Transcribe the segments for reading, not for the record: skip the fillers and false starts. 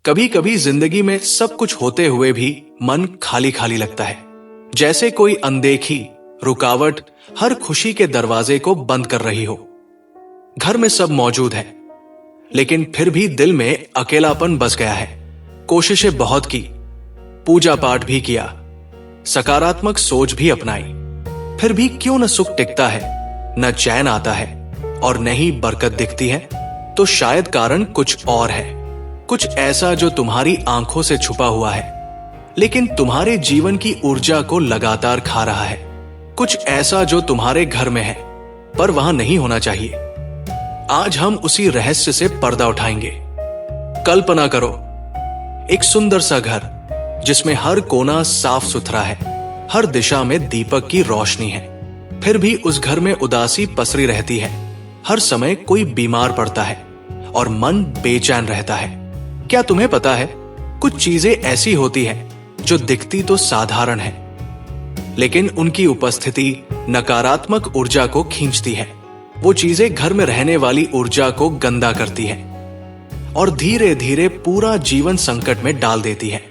कभी कभी जिंदगी में सब कुछ होते हुए भी मन खाली खाली लगता है, जैसे कोई अनदेखी रुकावट हर खुशी के दरवाजे को बंद कर रही हो। घर में सब मौजूद है, लेकिन फिर भी दिल में अकेलापन बस गया है। कोशिशें बहुत की, पूजा पाठ भी किया, सकारात्मक सोच भी अपनाई, फिर भी क्यों न सुख टिकता है, न चैन आता है और न ही बरकत दिखती है। तो शायद कारण कुछ और है, कुछ ऐसा जो तुम्हारी आंखों से छुपा हुआ है लेकिन तुम्हारे जीवन की ऊर्जा को लगातार खा रहा है। कुछ ऐसा जो तुम्हारे घर में है पर वहां नहीं होना चाहिए। आज हम उसी रहस्य से पर्दा उठाएंगे। कल्पना करो, एक सुंदर सा घर जिसमें हर कोना साफ सुथरा है, हर दिशा में दीपक की रोशनी है, फिर भी उस घर में उदासी पसरी रहती है। हर समय कोई बीमार पड़ता है और मन बेचैन रहता है। क्या तुम्हें पता है, कुछ चीजें ऐसी होती हैं जो दिखती तो साधारण है, लेकिन उनकी उपस्थिति नकारात्मक ऊर्जा को खींचती है। वो चीजें घर में रहने वाली ऊर्जा को गंदा करती है और धीरे धीरे पूरा जीवन संकट में डाल देती है।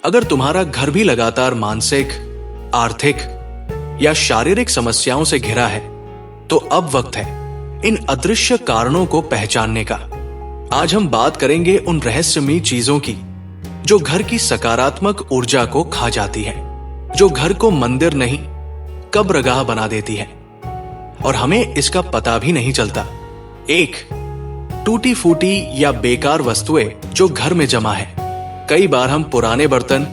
अगर तुम्हारा घर भी लगातार मानसिक, आर्थिक या शारीरिक समस्याओं से घिरा है, तो अब वक्त है इन अदृश्य कारणों को पहचानने का। आज हम बात करेंगे उन रहस्यमयी चीजों की जो घर की सकारात्मक ऊर्जा को खा जाती है, जो घर को मंदिर नहीं कब्रगाह बना देती है और हमें इसका पता भी नहीं चलता। एक, टूटी फूटी या बेकार वस्तुएं जो घर में जमा है। कई बार हम पुराने बर्तन,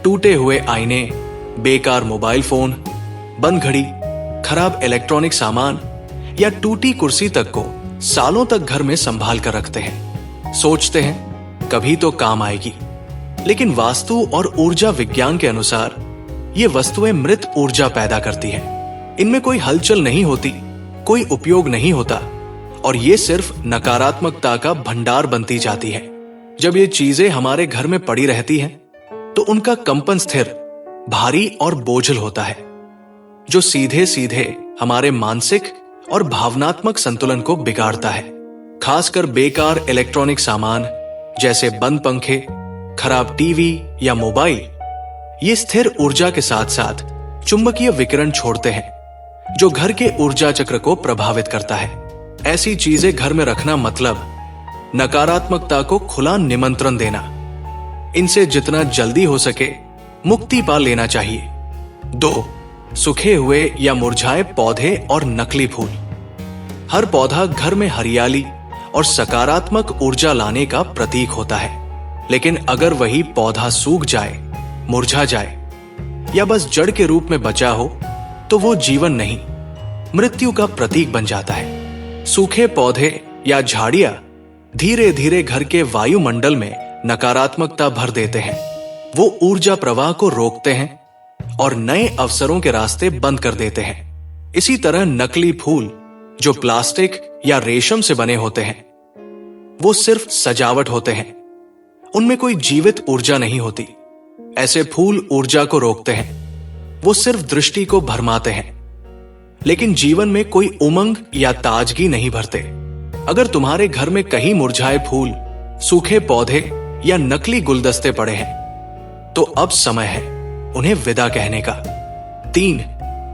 टूटे हुए आईने, बेकार मोबाइल फोन, बंद घड़ी, खराब इलेक्ट्रॉनिक सामान या टूटी कुर्सी तक को सालों तक घर में संभाल कर रखते हैं। सोचते हैं कभी तो काम आएगी, लेकिन वास्तु और ऊर्जा विज्ञान के अनुसार ये वस्तुएं मृत ऊर्जा पैदा करती हैं। इनमें कोई हलचल नहीं होती, कोई उपयोग नहीं होता और ये सिर्फ नकारात्मकता का भंडार बनती जाती है। जब ये चीजें हमारे घर में पड़ी रहती हैं, तो उनका कंपन स्थिर, भारी और बोझल होता है, जो सीधे सीधे हमारे मानसिक और भावनात्मक संतुलन को बिगाड़ता है। खासकर बेकार इलेक्ट्रॉनिक सामान जैसे बंद पंखे, खराब टीवी या मोबाइल, ये स्थिर ऊर्जा के साथ साथ चुंबकीय विकिरण छोड़ते हैं जो घर के ऊर्जा चक्र को प्रभावित करता है। ऐसी चीजें घर में रखना मतलब नकारात्मकता को खुला निमंत्रण देना। इनसे जितना जल्दी हो सके मुक्ति पा लेना चाहिए। 2, सूखे हुए या मुरझाए पौधे और नकली फूल। हर पौधा घर में हरियाली और सकारात्मक ऊर्जा लाने का प्रतीक होता है, लेकिन अगर वही पौधा सूख जाए, मुरझा जाए या बस जड़ के रूप में बचा हो, तो वो जीवन नहीं, मृत्यु का प्रतीक बन जाता है। सूखे पौधे या झाड़ियां धीरे धीरे घर के वायुमंडल में नकारात्मकता भर देते हैं। वो ऊर्जा प्रवाह को रोकते हैं और नए अवसरों के रास्ते बंद कर देते हैं। इसी तरह नकली फूल जो प्लास्टिक या रेशम से बने होते हैं, वो सिर्फ सजावट होते हैं, उनमें कोई जीवित ऊर्जा नहीं होती। ऐसे फूल ऊर्जा को रोकते हैं, वो सिर्फ दृष्टि को भरमाते हैं, लेकिन जीवन में कोई उमंग या ताजगी नहीं भरते। अगर तुम्हारे घर में कहीं मुरझाए फूल, सूखे पौधे या नकली गुलदस्ते पड़े हैं, तो अब समय है उन्हें विदा कहने का। 3,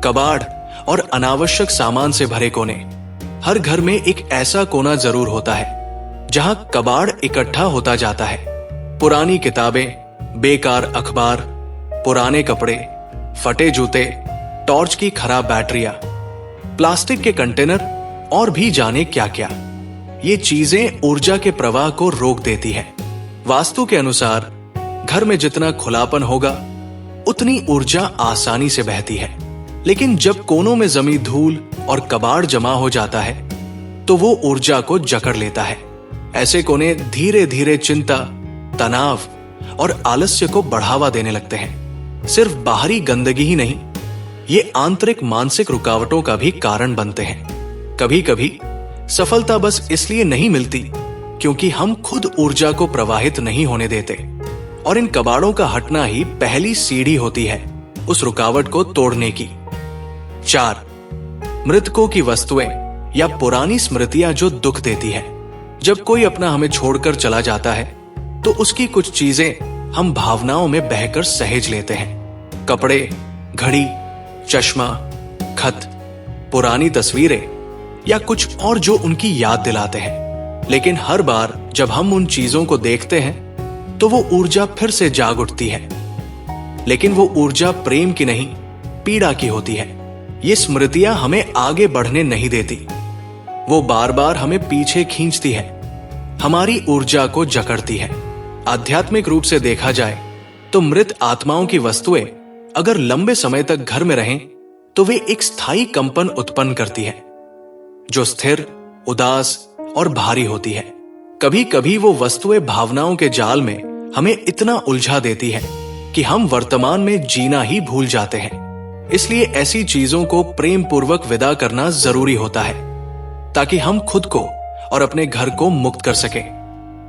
कबाड़ और अनावश्यक सामान से भरे कोने। हर घर में एक ऐसा कोना जरूर होता है जहां कबाड़ इकट्ठा होता जाता है। पुरानी किताबें, बेकार अखबार, पुराने कपड़े, फटे जूते, टॉर्च की खराब बैटरियां, प्लास्टिक के कंटेनर और भी जाने क्या क्या। ये चीजें ऊर्जा के प्रवाह को रोक देती है। वास्तु के अनुसार घर में जितना खुलापन होगा, उतनी ऊर्जा आसानी से बहती है, लेकिन जब कोनों में जमी धूल और कबाड़ जमा हो जाता है, तो वो ऊर्जा को जकड़ लेता है। ऐसे कोने धीरे धीरे चिंता, तनाव और आलस्य को बढ़ावा देने लगते हैं। सिर्फ बाहरी गंदगी ही नहीं, ये आंतरिक मानसिक रुकावटों का भी कारण बनते हैं। कभी कभी सफलता बस इसलिए नहीं मिलती क्योंकि हम खुद ऊर्जा को प्रवाहित नहीं होने देते, और इन कबाड़ों का हटना ही पहली सीढ़ी होती है उस रुकावट को तोड़ने की। 4, मृतकों की वस्तुएं या पुरानी स्मृतियां जो दुख देती है। जब कोई अपना हमें छोड़कर चला जाता है, तो उसकी कुछ चीजें हम भावनाओं में बहकर सहेज लेते हैं। कपड़े, घड़ी, चश्मा, खत, पुरानी तस्वीरें या कुछ और जो उनकी याद दिलाते हैं। लेकिन हर बार जब हम उन चीजों को देखते हैं तो वो ऊर्जा फिर से जाग उठती है। लेकिन वो ऊर्जा प्रेम की नहीं, पीड़ा की होती है। ये स्मृतियां हमें आगे बढ़ने नहीं देती, वो बार बार हमें पीछे खींचती है, हमारी ऊर्जा को जकड़ती है। आध्यात्मिक रूप से देखा जाए तो मृत आत्माओं की वस्तुएं अगर लंबे समय तक घर में रहें तो वे एक स्थायी कंपन उत्पन्न करती है जो स्थिर, उदास और भारी होती है। कभी कभी वो वस्तुएं भावनाओं के जाल में हमें इतना उलझा देती है कि हम वर्तमान में जीना ही भूल जाते हैं। इसलिए ऐसी चीजों को प्रेम पूर्वक विदा करना जरूरी होता है ताकि हम खुद को और अपने घर को मुक्त कर सकें।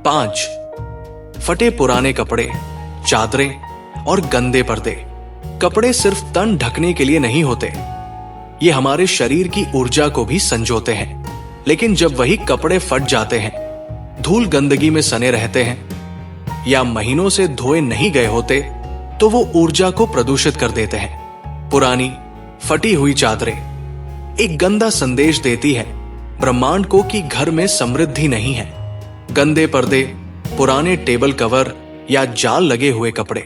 5. फटे पुराने कपड़े, चादरें और गंदे पर्दे। कपड़े सिर्फ तन ढकने के लिए नहीं होते, ये हमारे शरीर की ऊर्जा को भी संजोते हैं। लेकिन जब वही कपड़े फट जाते हैं, धूल गंदगी में सने रहते हैं या महीनों से धोए नहीं गए होते, तो वो ऊर्जा को प्रदूषित कर देते हैं। पुरानी फटी हुई चादरें एक गंदा संदेश देती है ब्रह्मांड को कि घर में समृद्धि नहीं है। गंदे पर्दे, पुराने टेबल कवर या जाल लगे हुए कपड़े,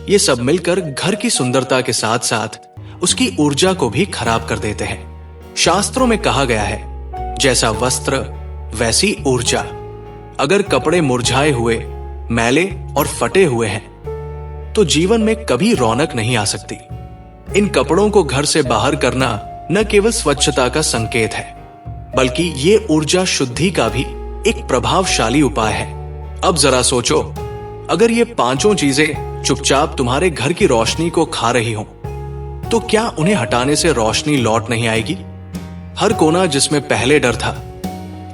ये सब मिलकर घर की सुंदरता के साथ साथ उसकी ऊर्जा को भी खराब कर देते हैं। शास्त्रों में कहा गया है, जैसा वस्त्र वैसी ऊर्जा। अगर कपड़े मुरझाए हुए, मैले और फटे हुए हैं तो जीवन में कभी रौनक नहीं आ सकती। इन कपड़ों को घर से बाहर करना न केवल स्वच्छता का संकेत है, बल्कि ये ऊर्जा शुद्धि का भी एक प्रभावशाली उपाय है। अब जरा सोचो, अगर ये पांचों चीजें चुपचाप तुम्हारे घर की रोशनी को खा रही हों, तो क्या उन्हें हटाने से रोशनी लौट नहीं आएगी? हर कोना जिसमें पहले डर था,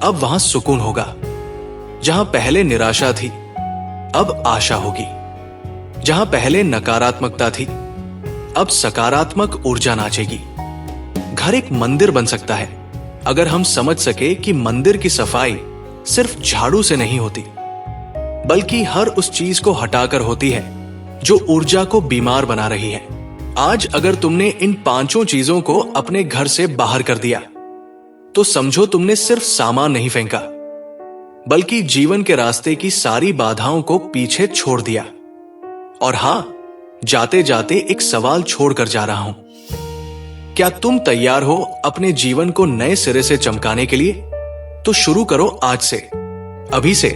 अब वहां सुकून होगा। जहां पहले निराशा थी, अब आशा होगी। जहां पहले नकारात्मकता थी, अब सकारात्मक ऊर्जा नाचेगी। घर एक मंदिर बन सकता है अगर हम समझ सके कि मंदिर की सफाई सिर्फ झाड़ू से नहीं होती, बल्कि हर उस चीज को हटाकर होती है जो ऊर्जा को बीमार बना रही है। आज अगर तुमने इन पांचों चीजों को अपने घर से बाहर कर दिया, तो समझो तुमने सिर्फ सामान नहीं फेंका, बल्कि जीवन के रास्ते की सारी बाधाओं को पीछे छोड़ दिया। और हां, जाते जाते एक सवाल छोड़कर जा रहा हूं, क्या तुम तैयार हो अपने जीवन को नए सिरे से चमकाने के लिए? तो शुरू करो आज से, अभी से।